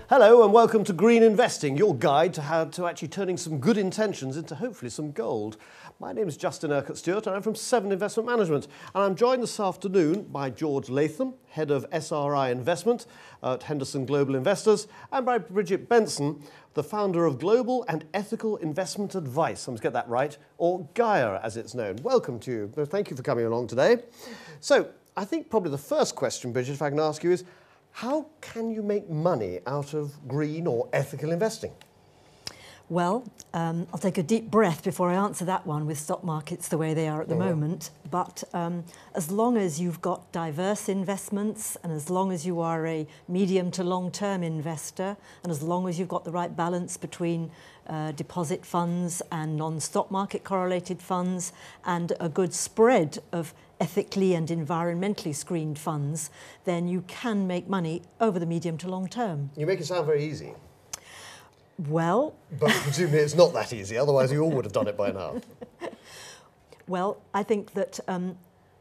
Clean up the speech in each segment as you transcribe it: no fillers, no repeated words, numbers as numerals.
Hello and welcome to Green Investing, your guide to how to actually turning some good intentions into hopefully some gold. My name is Justin Urquhart Stewart and I'm from 7 Investment Management, and I'm joined this afternoon by George Latham, Head of SRI Investment at Henderson Global Investors, and by Bridget Benson, the founder of Global and Ethical Investment Advice. I must get that right, or Gaia as it's known. Welcome to you. Thank you for coming along today. So I think probably the first question, Bridget, if I can ask you is, how can you make money out of green or ethical investing? Well, I'll take a deep breath before I answer that one with stock markets the way they are at the moment. But as long as you've got diverse investments, and as long as you are a medium to long-term investor, and as long as you've got the right balance between deposit funds and non-stock market correlated funds, and a good spread of ethically and environmentally screened funds, then you can make money over the medium to long term. You make it sound very easy. Well... But presumably it's not that easy, otherwise you all would have done it by now. Well, I think that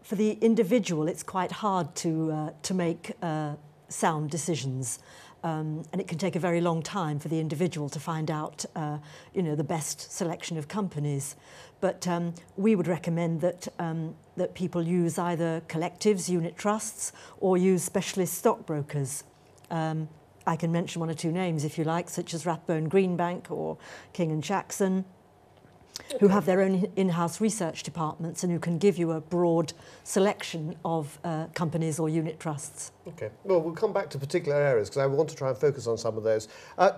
for the individual it's quite hard to make sound decisions. And it can take a very long time for the individual to find out, the best selection of companies. But we would recommend that that people use either collectives, unit trusts, or use specialist stockbrokers. I can mention one or two names if you like, such as Rathbone Greenbank or King & Jackson, who have their own in-house research departments and who can give you a broad selection of companies or unit trusts. Okay, well, we'll come back to particular areas because I want to try and focus on some of those.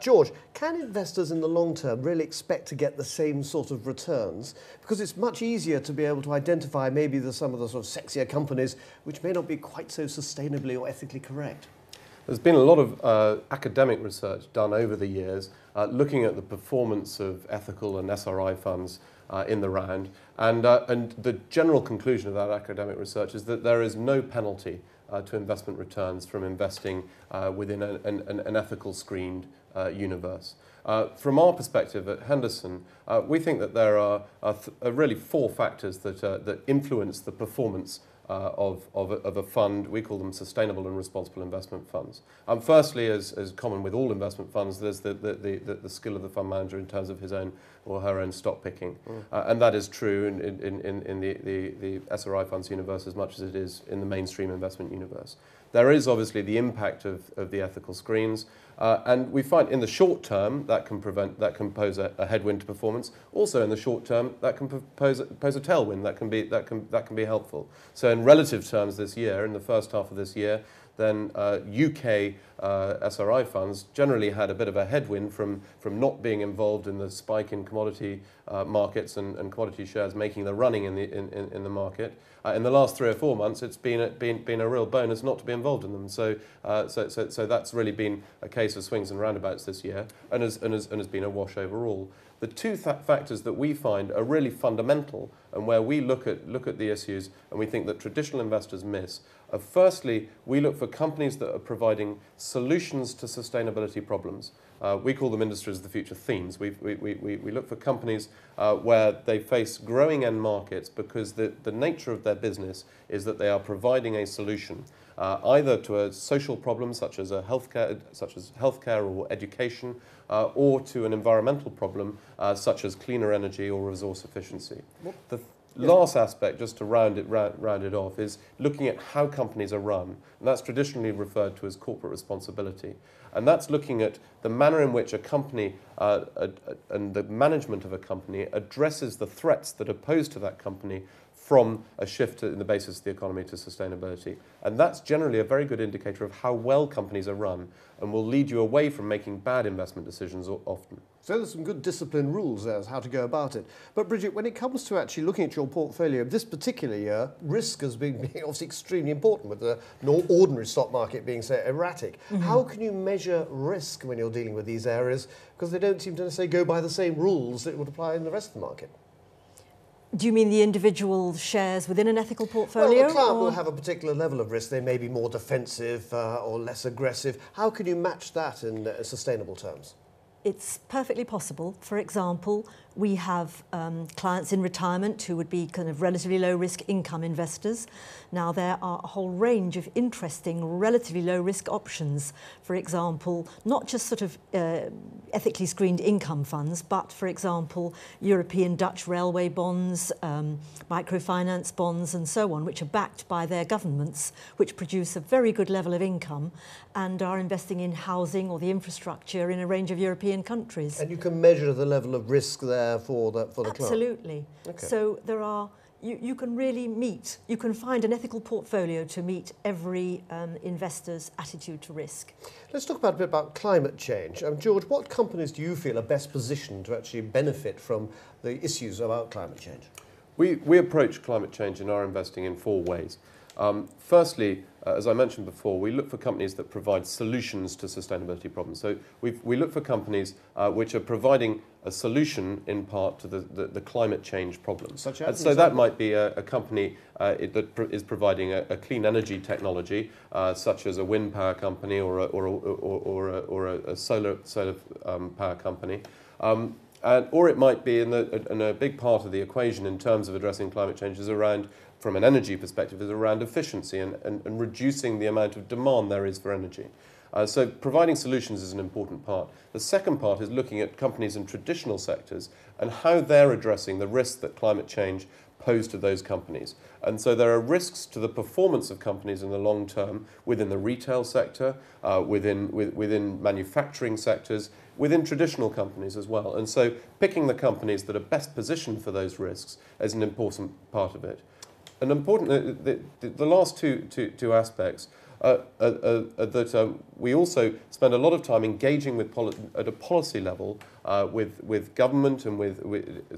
George, can investors in the long term really expect to get the same sort of returns? Because it's much easier to be able to identify maybe some of the sort of sexier companies which may not be quite so sustainably or ethically correct. There's been a lot of academic research done over the years looking at the performance of ethical and SRI funds in the round, and the general conclusion of that academic research is that there is no penalty to investment returns from investing within an ethical screened universe. From our perspective at Henderson, we think that there are really 4 factors that influence the performance of a fund. We call them sustainable and responsible investment funds. Firstly, as common with all investment funds, there's the skill of the fund manager in terms of his own or her own stock picking. And that is true in the SRI funds universe as much as it is in the mainstream investment universe. There is obviously the impact of the ethical screens, and we find in the short term that can pose a headwind to performance. Also in the short term that can pose a tailwind that can be helpful. So in relative terms this year, in the first half of this year, then UK SRI funds generally had a bit of a headwind from not being involved in the spike in commodity markets and commodity shares making the running in the market. In the last 3 or 4 months, it's been a real bonus not to be involved in them. So that's really been a case of swings and roundabouts this year, and has been a wash overall. The 2 factors that we find are really fundamental, and where we look at the issues and we think that traditional investors miss. Firstly, we look for companies that are providing solutions to sustainability problems. We call them industries of the future themes. We look for companies where they face growing end markets because the nature of their business is that they are providing a solution either to a social problem such as healthcare or education, or to an environmental problem such as cleaner energy or resource efficiency. The last aspect, just to round it off, is looking at how companies are run, and that's traditionally referred to as corporate responsibility. And that's looking at the manner in which a company and the management of a company addresses the threats that are posed to that company from a shift in the basis of the economy to sustainability. And that's generally a very good indicator of how well companies are run and will lead you away from making bad investment decisions often. So there's some good discipline rules there as how to go about it. But Bridget, when it comes to actually looking at your portfolio, this particular year, risk has been obviously extremely important with the ordinary stock market being, say, erratic. How can you measure risk when you're dealing with these areas? Because they don't seem to necessarily go by the same rules that would apply in the rest of the market. Do you mean the individual shares within an ethical portfolio? Well, the client will have a particular level of risk. They may be more defensive or less aggressive. How can you match that in sustainable terms? it's perfectly possible. For example, we have clients in retirement who would be kind of relatively low-risk income investors. Now, there are a whole range of interesting, relatively low-risk options. For example, not just sort of ethically screened income funds, but, for example, European Dutch railway bonds, microfinance bonds, and so on, which are backed by their governments, which produce a very good level of income and are investing in housing or the infrastructure in a range of European countries. And you can measure the level of risk there for the client? Absolutely. Okay. So there are, you can really meet, you can find an ethical portfolio to meet every investor's attitude to risk. Let's talk a bit about climate change. George, what companies do you feel are best positioned to actually benefit from the issues about climate change? We approach climate change in our investing in 4 ways. Firstly, as I mentioned before, we look for companies that provide solutions to sustainability problems. So we look for companies which are providing a solution in part to the climate change problem. Such as? So that might be a company that is providing a clean energy technology, such as a wind power company or a solar power company. Or it might be in a big part of the equation in terms of addressing climate change is around, from an energy perspective, is around efficiency and reducing the amount of demand there is for energy. So providing solutions is an important part. The second part is looking at companies in traditional sectors and how they're addressing the risks that climate change pose to those companies. And so there are risks to the performance of companies in the long term within the retail sector, within manufacturing sectors, within traditional companies as well. And so picking the companies that are best positioned for those risks is an important part of it. And important, the last two aspects that we also spend a lot of time engaging with at a policy level with government and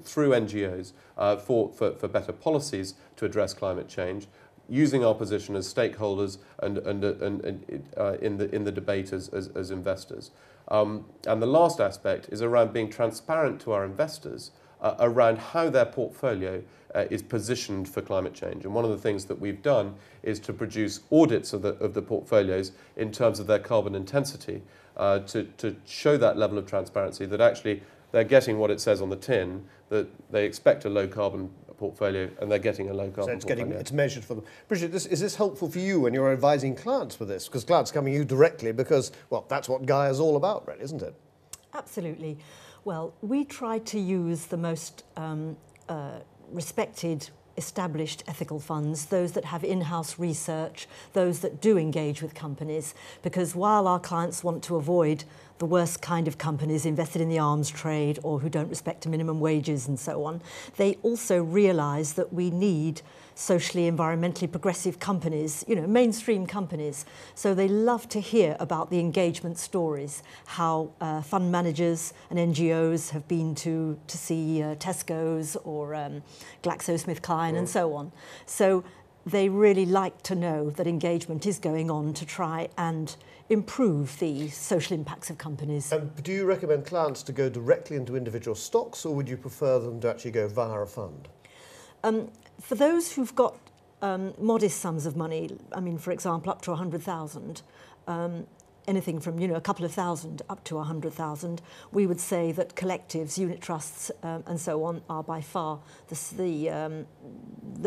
through NGOs for better policies to address climate change, using our position as stakeholders and in the debate as investors. And the last aspect is around being transparent to our investors around how their portfolio is positioned for climate change. And one of the things that we've done is to produce audits of the portfolios in terms of their carbon intensity to show that level of transparency, that actually they're getting what it says on the tin, that they expect a low carbon portfolio and they're getting a low carbon portfolio. It's measured for them. Bridget, is this helpful for you when you're advising clients with this? Because clients coming to you directly because, well, that's what Gaia is all about, really, isn't it? Absolutely. Well, we try to use the most respected, established ethical funds, those that have in-house research, those that do engage with companies, because while our clients want to avoid the worst kind of companies invested in the arms trade or who don't respect minimum wages and so on, they also realise that we need socially, environmentally progressive companies, you know, mainstream companies. So they love to hear about the engagement stories, how fund managers and NGOs have been to see Tesco's or GlaxoSmithKline and so on. So they really like to know that engagement is going on to try and improve the social impacts of companies. And do you recommend clients to go directly into individual stocks, or would you prefer them to actually go via a fund? For those who've got modest sums of money, I mean, for example, up to 100,000, anything from, you know, a couple of thousand up to 100,000, we would say that collectives, unit trusts, and so on are by far the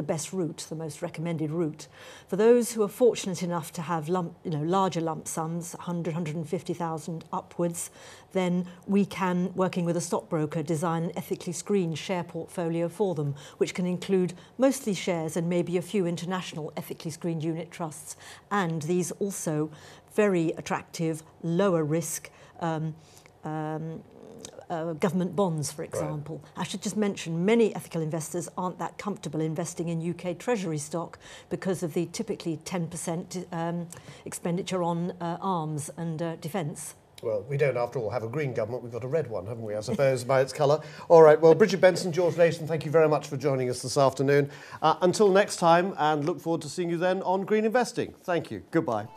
best route, the most recommended route. For those who are fortunate enough to have larger lump sums, 100, 150,000 upwards, then we can, working with a stockbroker, design an ethically screened share portfolio for them, which can include mostly shares and maybe a few international ethically screened unit trusts. And these also very attractive, lower risk government bonds, for example. Right. I should just mention many ethical investors aren't that comfortable investing in UK Treasury stock because of the typically 10% expenditure on arms and defence. Well, we don't, after all, have a green government. We've got a red one, haven't we, I suppose, by its colour. All right, well, Bridget Benson, George Nason, thank you very much for joining us this afternoon. Until next time, and look forward to seeing you then on Green Investing. Thank you. Goodbye.